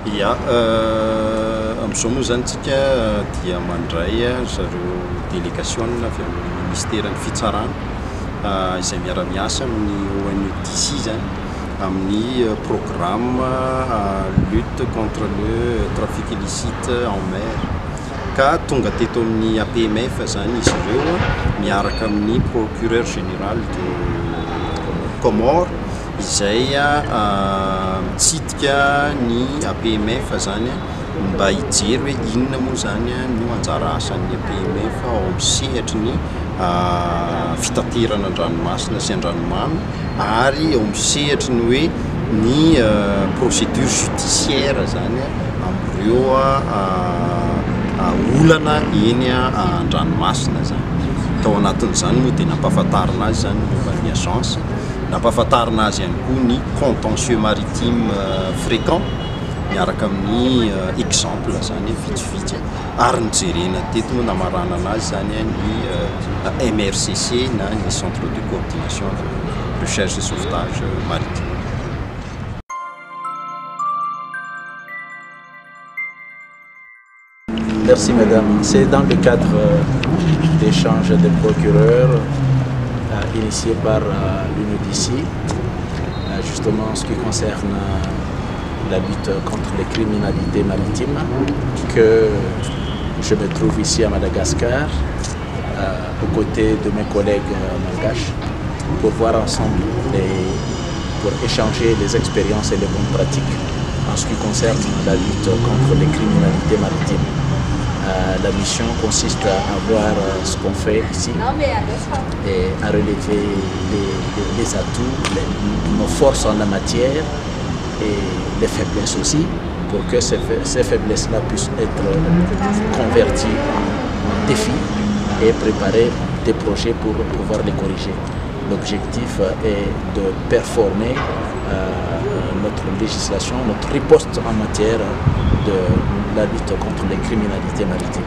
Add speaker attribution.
Speaker 1: Ia, amin'izao moa zany tsika dia mandray zareo délégation avy amin'ny ministère-ny fitsarana izay miara-miasa amin'ny ONUDC zany amin'ny programme lutte contre le trafic illicite en mer. Ka tonga teto amin'ny APMF zany izy ireo miaraka amin'ny procureur général de Comores izay mitsidika ny APMF zany mba hijery hoe inona moa zany no anjara asan'ny APMF ao amin'ny sehatry ny fitaterana an-dranomasina sy an-dranomamy ary ao amin'ny sehatry ny hoe ny procédure judiciaire zany amin'ireo olana eny an-dranomasina zany. Tao anatin'izany moa dia nampahafantarina azy zany momba ny agence, nampahafantarina azy ihany koa ny contentieux maritime fréquent miaraka amin'ny exemple zany vitsivitsy ary nijerena teto moa namarana anazy zany ny MRCC na ny centre de coordination de recherche et sauvetage maritime.
Speaker 2: Merci madame. C'est dans le cadre d'échanges de procureurs initié par l'UNODC, justement en ce qui concerne la lutte contre les criminalités maritimes, que je me trouve ici à Madagascar, aux côtés de mes collègues malgaches, pour voir ensemble pour échanger les expériences et les bonnes pratiques en ce qui concerne la lutte contre les criminalités maritimes. La mission consiste à voir ce qu'on fait ici et à relever les atouts, nos forces en la matière et les faiblesses aussi, pour que ces faiblesses-là puissent être converties en défis et préparer des projets pour pouvoir les corriger. L'objectif est de performer notre législation, notre riposte en matière de la lutte contre les criminalités maritimes.